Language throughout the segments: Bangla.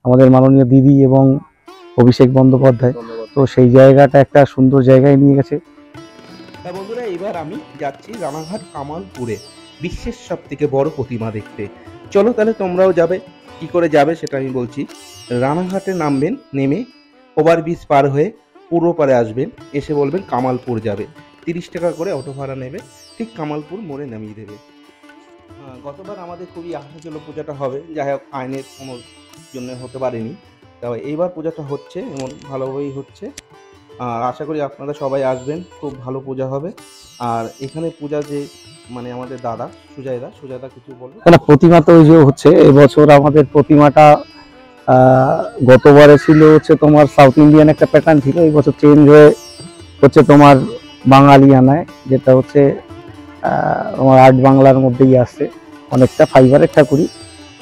আমাদের মাননীয় দিদি এবং অভিষেক বন্দ্যোপাধ্যায়। তো সেই জায়গাটা একটা সুন্দর জায়গায় নিয়ে গেছে। হ্যাঁ বন্ধুরা, এবার আমি যাচ্ছি রানাঘাট কামালপুরে বিশ্বের সব থেকে বড় প্রতিমা দেখতে। চলো তাহলে তোমরাও যাবে। কি করে যাবে সেটা আমি বলছি। রানাঘাটে নামবেন, নেমে ওভারব্রিজ পার হয়ে পূর্ব পারে আসবেন, এসে বলবেন কামালপুর যাবে। 30 টাকা করে অটো ভাড়া নেবে, ঠিক কামালপুর মোড়ে নামিয়ে দেবে। গতবার আমাদের খুবই আশা ছিল পূজাটা হবে, যাই হোক আইনের কোনো জন্য হতে পারেনি। তবে এইবার পূজাটা হচ্ছে, এমন ভালোভাবেই হচ্ছে। আর আশা করি আপনারা সবাই আসবেন, খুব ভালো পূজা হবে। আর এখানে পূজা যে মানে আমাদের দাদা সুজয়দা কিছু বলবে। না, প্রতিমা তো ওই যে হচ্ছে, এবছর আমাদের প্রতিমাটা গতবারে ছিল হচ্ছে তোমার সাউথ ইন্ডিয়ান একটা প্যাটার্ন ছিল, এই বছর চেঞ্জ হয়ে হচ্ছে তোমার বাঙালিয়ানায়, যেটা হচ্ছে তোমার আর্ট বাংলার মধ্যেই আসছে। অনেকটা ফাইবারের ঠাকুরই,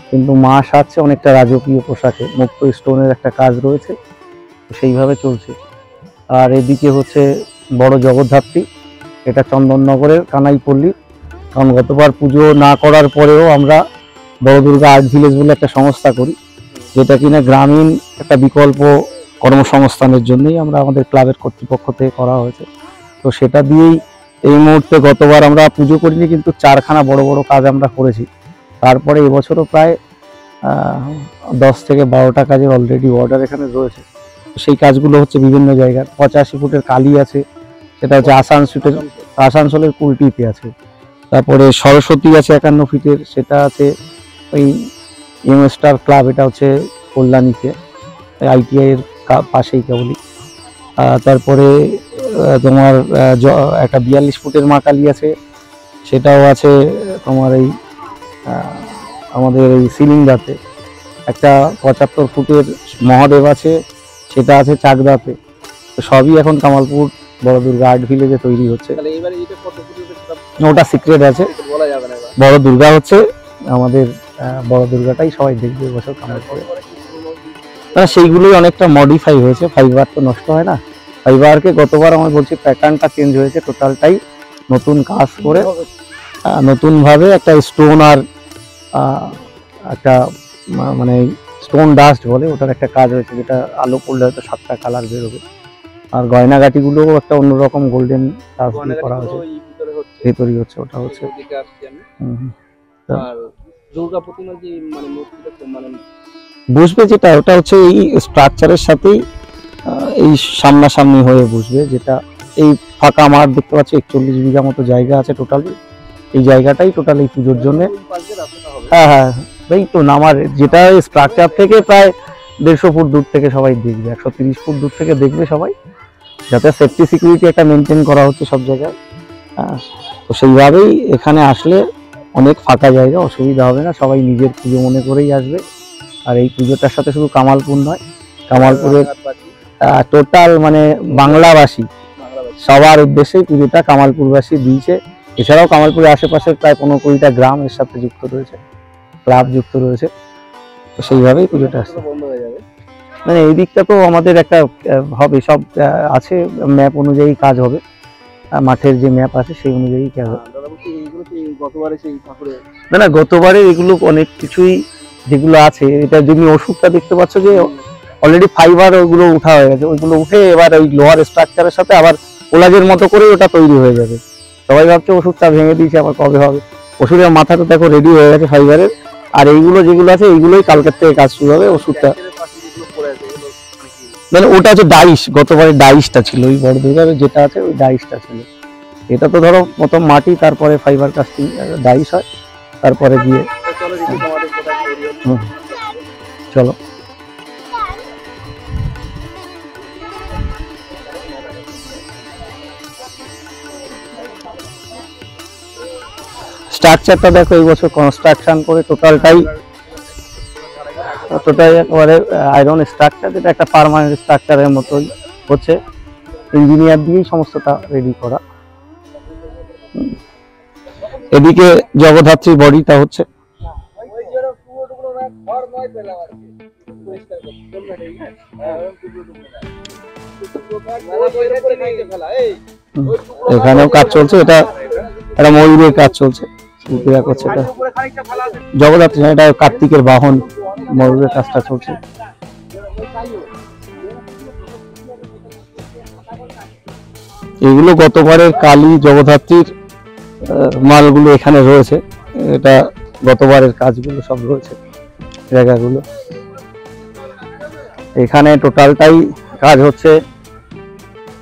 কিন্তু মা সাজছে অনেকটা রাজকীয় পোশাকে, মুক্ত স্টোনের একটা কাজ রয়েছে, সেইভাবে চলছে। আর এদিকে হচ্ছে বড় জগদ্ধাত্রী, এটা চন্দননগরের কানাইপল্লী। কারণ গতবার পুজো না করার পরেও আমরা বড় দুর্গা আর্ট ভিলেজ বলে একটা সংস্থা করি, যেটা কিনা গ্রামীণ একটা বিকল্প কর্মসংস্থানের জন্যই আমরা আমাদের ক্লাবের কর্তৃপক্ষ থেকে করা হয়েছে। তো সেটা দিয়েই এই মুহূর্তে গতবার আমরা পুজো করিনি, কিন্তু 4খানা বড় বড় কাজ আমরা করেছি। তারপরে এবছরও প্রায় 10 থেকে 12টা কাজের অলরেডি অর্ডার এখানে রয়েছে। সেই কাজগুলো হচ্ছে বিভিন্ন জায়গার। 85 ফুটের কালী আছে, সেটা হচ্ছে আসানসোলের কুলটিতে আছে। তারপরে সরস্বতী আছে 51 ফিটের, সেটা আছে ওই স্টার ক্লাব, এটা হচ্ছে কল্যাণীতে, ITI এর পাশেই কেবলই। তারপরে তোমার একটা 42 ফুটের মা কালী আছে, সেটাও আছে তোমার এই আমাদের এই সিলিন্ডাতে। একটা 75 ফুটের মহাদেব আছে, সেটা আছে চাকদাতে। তো সবই এখন কামালপুর বড় দুর্গা আর্ট ভিলেজে তৈরি হচ্ছে। ওটা সিক্রেট আছে, বড় দুর্গা হচ্ছে আমাদের বড় দুর্গাটাই সবাই দেখবে এবছর কামালপুরে। সেইগুলোই অনেকটা মডিফাই হয়েছে, ফাইবার তো নষ্ট হয় না। ফাইবারকে গতবার আমি বলছি প্যাটার্নটা চেঞ্জ হয়েছে, টোটালটাই নতুন কাজ করে নতুনভাবে একটা স্টোন আর একটা মানে স্টোন ডাস্ট বলে, ওটার একটা কাজ হয়েছে, যেটা আলো পড়লে হয়তো 7টা কালার বেরোবে। আর গয়নাগাটিগুলোও একটা অন্যরকম গোল্ডেন কাজ করা হয়েছে, ভেতরই হচ্ছে, ওটা হচ্ছে। বসবে যেটা, ওটা হচ্ছে এই স্ট্রাকচারের সাথেই এই সামনাসামনি হয়ে বসবে, যেটা এই ফাঁকা মাঠ দেখতে পাচ্ছি 41 বিঘা মতো জায়গা আছে টোটালি। এই জায়গাটাই টোটাল এই পুজোর জন্য। হ্যাঁ, এই তো নামার যেটা স্ট্রাকচার থেকে প্রায় 150 ফুট দূর থেকে সবাই দেখবে, 130 ফুট দূর থেকে দেখবে সবাই, যাতে সেফটি সিকিউরিটি একটা মেনটেন করা হচ্ছে সব জায়গায়। তো সেইভাবেই এখানে আসলে অনেক ফাঁকা জায়গা, অসুবিধা হবে না, সবাই নিজের পুজো মনে করেই আসবে। আর এই পুজোটার সাথে শুধু কামালপুর নয়, কামালপুরের টোটাল মানে বাংলাভাষী সবার উদ্দেশ্যেই পুজোটা কামালপুরবাসী দিয়েছে। এছাড়াও কামালপুরের আশেপাশের প্রায় 15-20টা গ্রাম এর সাথে যুক্ত রয়েছে, ক্লাব যুক্ত রয়েছে। তো সেইভাবেই পুজোটা আসছে। মানে এই দিকটা তো আমাদের একটা হবে, সব আছে, ম্যাপ অনুযায়ী কাজ হবে, মাঠের যে ম্যাপ আছে সেই অনুযায়ী কাজ হবে। না, গতবারে এগুলো অনেক কিছুই যেগুলো আছে, এটা যদি ওষুধটা দেখতে পাচ্ছ যে অলরেডি ফাইবার ওইগুলো উঠা হয়ে গেছে, ওইগুলো উঠে এবার ওই লোহার স্ট্রাকচারের সাথে আবার কোলাজের মতো করে ওটা তৈরি হয়ে যাবে। সবাই ভাবছে ওষুধটা ভেঙে দিয়েছে, আবার কবে হবে। ওষুধের মাথাটা দেখো রেডি হয়ে গেছে ফাইবারের। আর এইগুলো যেগুলো আছে এইগুলোই কালকের থেকে কাজ শুরু হবে। ওষুধটা মানে ওটা হচ্ছে ডাইস, গতবারে ডাইসটা ছিল ওই বড় দুর্গার যেটা আছে, ওই ডাইসটা ছিল। এটা তো ধরো প্রথম মাটি, তারপরে ফাইবার কাস্টিং ডাইস হয়, তারপরে গিয়ে চলো। স্ট্রাকচারটা দেখো, এই বছর কনস্ট্রাকশন করে টোটালটাই একেবারে আয়রন স্ট্রাকচার, যেটা একটা পার্মানেন্ট স্ট্রাকচারের মতোই হচ্ছে। ইঞ্জিনিয়ার দিয়েই সমস্তটা রেডি করা। এদিকে জগদ্ধাত্রী বডিটা হচ্ছে। এখানেও কাজ চলছে, এটা একটা ময়ূরের কাজ চলছে, শিল্পীরা করছে। এটা জগদ্ধাত্রী, এটা কার্তিকের বাহন, ময়ূরের কাজটা চলছে। এগুলো গতবারের কালী জগদ্ধাত্রীর মালগুলো এখানে রয়েছে। এটা গতবারের কাজগুলো সব রয়েছে জায়গাগুলো। এখানে টোটালটাই কাজ হচ্ছে।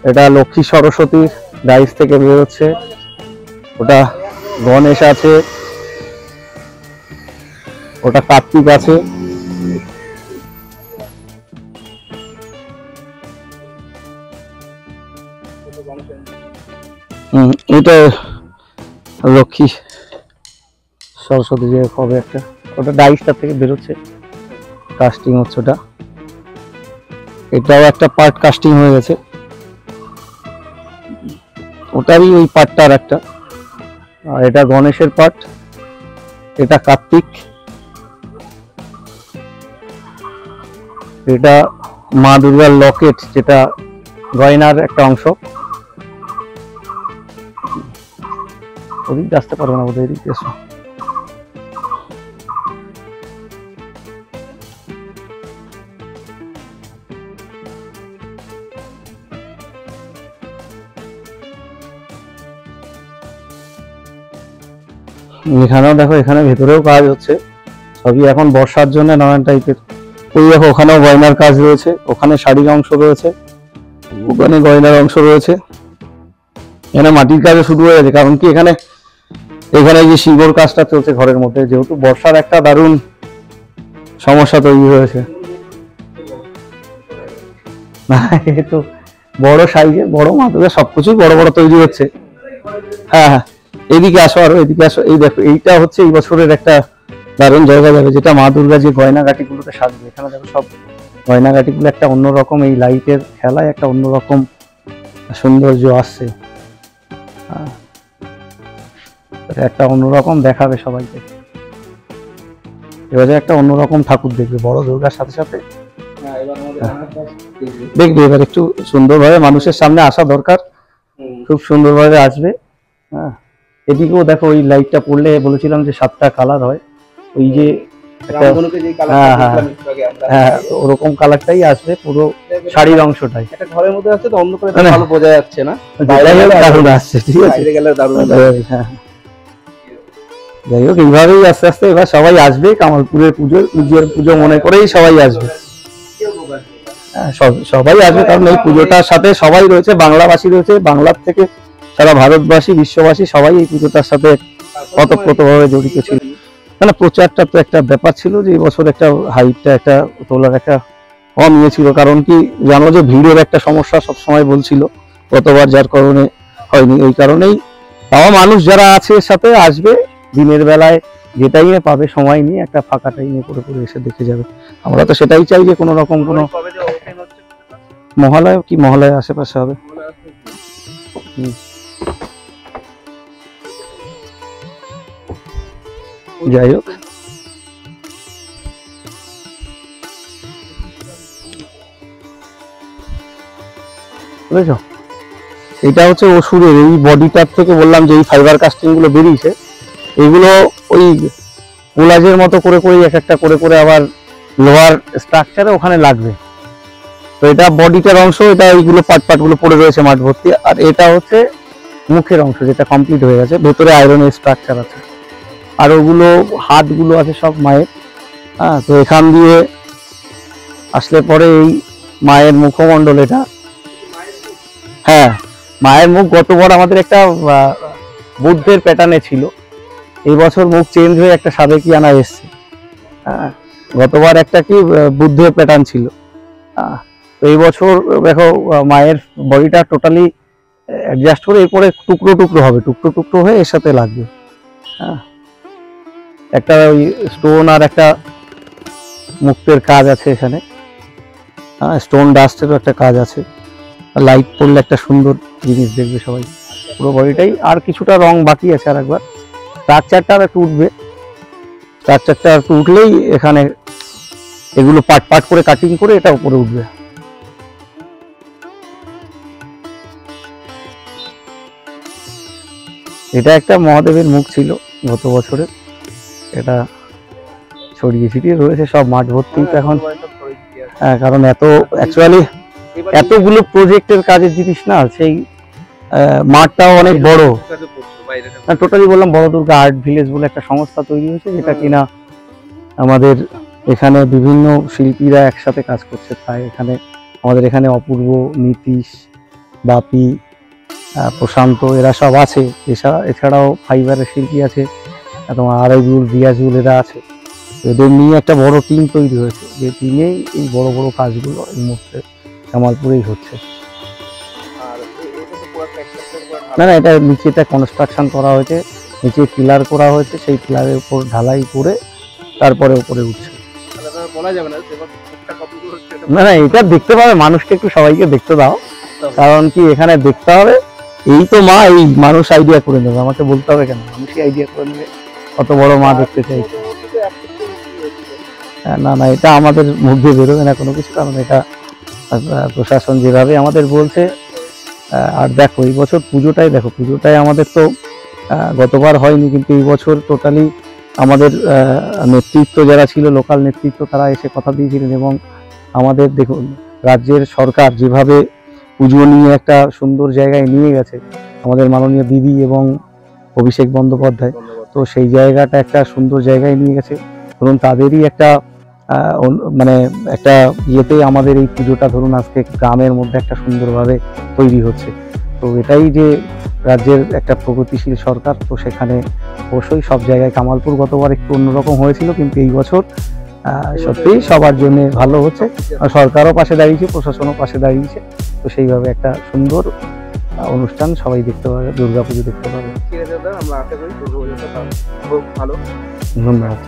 এটা লক্ষ্মী সরস্বতীর ডাইস থেকে বেরোচ্ছে, ওটা গণেশ আছে, ওটা কার্তিক আছে। এটা লক্ষ্মী সরস্বতী যে হবে একটা, ওটা ডাইসটা থেকে বেরোচ্ছে, কাস্টিং হচ্ছে ওটা। এটাও একটা পার্ট কাস্টিং হয়ে গেছে, ওটারই ওই পার্টটার একটা। আর এটা গণেশের পার্ট, এটা কার্তিক, এটা মা দুর্গার লকেট যেটা গয়নার একটা অংশ। ওদিক আসতে পারবে না বোধহয়, এদিক এসো। এখানেও দেখো, এখানে ভেতরেও কাজ হচ্ছে, সবই এখন বর্ষার জন্য নানান টাইপের। ওই দেখো ওখানেও গয়নার কাজ রয়েছে, ওখানে শাড়ির অংশ রয়েছে, ওখানে গয়নার অংশ রয়েছে। এখানে মাটির কাজও শুরু হয়ে গেছে, কারণ কি এখানে যে শিবর কাজটা চলছে ঘরের মধ্যে, যেহেতু বর্ষার একটা দারুণ সমস্যা তৈরি হয়েছে। তো বড় সাইজের বড় মাদুরা সবকিছুই বড় বড় তৈরি হচ্ছে। হ্যাঁ হ্যাঁ, এইদিকে আসো, আরো এইদিকে আসো। এই দেখো, এইটা হচ্ছে এই বছরের একটা দারুণ জায়গা যাবে, যেটা মা দুর্গা যে গয়নাগাটি গুলোতে সাজবে। এখানে দেখো সব গয়নাগাটি গুলো একটা অন্যরকম, এই লাইটের খেলায় একটা অন্যরকম সৌন্দর্য আসছে। একটা অন্যরকম দেখাবে সবাইকে, এবারে একটা অন্যরকম ঠাকুর দেখবে বড় দুর্গার সাথে সাথে। দেখবে এবার একটু সুন্দরভাবে মানুষের সামনে আসা দরকার, খুব সুন্দরভাবে আসবে। হ্যাঁ, এদিকেও দেখো, ওই লাইটটা পড়লে বলেছিলাম যে 7টা কালার হয়, ওই যে হ্যাঁ ওরকম কালারটাই আসবে পুরো শাড়ির অংশটাই। একটা ঘরের মধ্যে আছে তো অন্ধকারে ভালো বোঝা যাচ্ছে না, বাইরে গেলে দারুণ আসছে। ঠিক আছে, বাইরে গেলে দারুণ। হ্যাঁ, যাই হোক, এইভাবেই আস্তে আস্তে এবার সবাই আসবে। কামালপুরের পুজো মনে করেই সবাই আসবে। সবাই আসবে, কারণ এই পুজোটার সাথে সবাই রয়েছে, বাংলাভাষী রয়েছে, বাংলার থেকে সারা ভারতবাসী, বিশ্ববাসী সবাই এই পুজোটার সাথে ওতপ্রোতভাবে জড়িত ছিল। মানে প্রচারটা তো একটা ব্যাপার ছিল যে এই বছর একটা হাইটটা একটা তোলার একটা কম ছিল, কারণ কি জানো যে ভিড়ের একটা সমস্যা সবসময় বলছিল গতবার, যার কারণে হয়নি। ওই কারণেই তাও মানুষ যারা আছে সাথে আসবে, দিনের বেলায় যে টাইমে পাবে সময় নিয়ে একটা ফাঁকা টাইমে করে করে এসে দেখে যাবে। আমরা তো সেটাই চাই যে কোনো রকম কোনো মহালয় কি মহালয় আশেপাশে হবে। যাই হোক, বুঝেছ, এটা হচ্ছে অসুরের এই বডিটার থেকে বললাম যে এই ফাইবার কাস্টিং গুলো বেরিয়েছে, এগুলো ওই কোলাজের মতো করে করে এক একটা করে করে আবার লোহার স্ট্রাকচারে ওখানে লাগবে। তো এটা বডিটার অংশ, এটা এইগুলো পার্ট গুলো পড়ে রয়েছে মাঠ ভর্তি। আর এটা হচ্ছে মুখের অংশ, যেটা কমপ্লিট হয়ে গেছে, ভেতরে আয়রনের স্ট্রাকচার আছে। আর ওগুলো হাতগুলো আছে সব মায়ের। হ্যাঁ, তো এখান দিয়ে আসলে পরে এই মায়ের মুখমণ্ডল, এটা হ্যাঁ মায়ের মুখ। গতবার আমাদের একটা বুদ্ধের প্যাটার্নে ছিল, এই বছর মুখ চেঞ্জ হয়ে একটা সাবেকিয়ানা এসছে। হ্যাঁ, গতবার একটা কি বুদ্ধের প্যাটার্ন ছিল। তো এই বছর দেখো মায়ের বডিটা টোটালি অ্যাডজাস্ট করে এরপরে টুকরো টুকরো হবে, টুকরো টুকরো হয়ে এর সাথে লাগবে। হ্যাঁ, একটা ওই স্টোন আর একটা মুক্তের কাজ আছে এখানে। হ্যাঁ, স্টোন ডাস্টেরও একটা কাজ আছে। লাইট পড়লে একটা সুন্দর জিনিস দেখবে সবাই পুরো বডিটাই। আর কিছুটা রং বাকি আছে, আর একবার স্ট্রাকচারটা আর একটু উঠবে। স্ট্রাকচারটা একটু উঠলেই এখানে এগুলো পার্ট পার্ট করে কাটিং করে এটা উপরে উঠবে। এটা একটা মহাদেবের মুখ ছিল গত বছরের, এটা ছড়িয়ে ছিটিয়ে রয়েছে সব মাঠ ভর্তি এখন। কারণ এত অ্যাকচুয়ালি এবার এতগুলো প্রজেক্টের কাজের জিনিস না, সেই মাঠটাও অনেক বড়। টোটালি বললাম বড় দুর্গা আর্ট ভিলেজ বলে একটা সংস্থা তৈরি হয়েছে, যেটা কিনা আমাদের এখানে বিভিন্ন শিল্পীরা একসাথে কাজ করছে। তাই আমাদের এখানে অপূর্ব, নীতিশ, বাপি, প্রশান্ত এরা সব আছে। এছাড়াও ফাইবারের শিল্পী আছে, তোমার আরজুল, রিয়াজুল এরা আছে। এদের নিয়ে একটা বড় টিম তৈরি হয়েছে, যে টিমেই এই বড় বড় কাজগুলো এই মুহূর্তে কামালপুরেই হচ্ছে। না না, এটা নিচেটা কনস্ট্রাকশন করা হয়েছে, নিচে পিলার করা হয়েছে, সেই পিলারের উপর ঢালাই করে তারপরে উপরে উঠছে। না না, এটা দেখতে পাবে, মানুষকে একটু সবাইকে দেখতে দাও, কারণ কি এখানে দেখতে হবে। এই তো মা, এই মানুষ আইডিয়া করে নেবে, আমাকে বলতে হবে কেন, মানুষই আইডিয়া করে নেবে কত বড় মা দেখতে চাইছে। না না, এটা আমাদের মধ্যে বেরোবে না কোনো কিছু, কারণ এটা প্রশাসন যেভাবে আমাদের বলছে। আর দেখো এই বছর পুজোটাই আমাদের তো গতবার হয়নি, কিন্তু এই বছর টোটালি আমাদের নেতৃত্ব যারা ছিল, লোকাল নেতৃত্ব, তারা এসে কথা দিয়েছিলেন। এবং আমাদের দেখুন, রাজ্যের সরকার যেভাবে পুজো নিয়ে একটা সুন্দর জায়গায় নিয়ে গেছে, আমাদের মাননীয় দিদি এবং অভিষেক বন্দ্যোপাধ্যায়, তো সেই জায়গাটা একটা সুন্দর জায়গায় নিয়ে গেছে। ধরুন তাদেরই একটা মানে একটা ইয়েতে আমাদের এই পুজোটা ধরুন আজকে গ্রামের মধ্যে একটা সুন্দরভাবে তৈরি হচ্ছে। তো এটাই যে রাজ্যের একটা প্রগতিশীল সরকার, তো সেখানে অবশ্যই সব জায়গায় কামালপুর গতবার একটু অন্যরকম হয়েছিল, কিন্তু এই বছর সত্যিই সবার জন্য ভালো হচ্ছে। সরকারও পাশে দাঁড়িয়েছে, প্রশাসনও পাশে দাঁড়িয়েছে। তো সেইভাবে একটা সুন্দর অনুষ্ঠান সবাই দেখতে পাবে, দুর্গাপুজো দেখতে পাবে। ঠিক আছে দাদা, আমরা আশা করি দুর্গাপুজোটা খুব ভালো। ধন্যবাদ।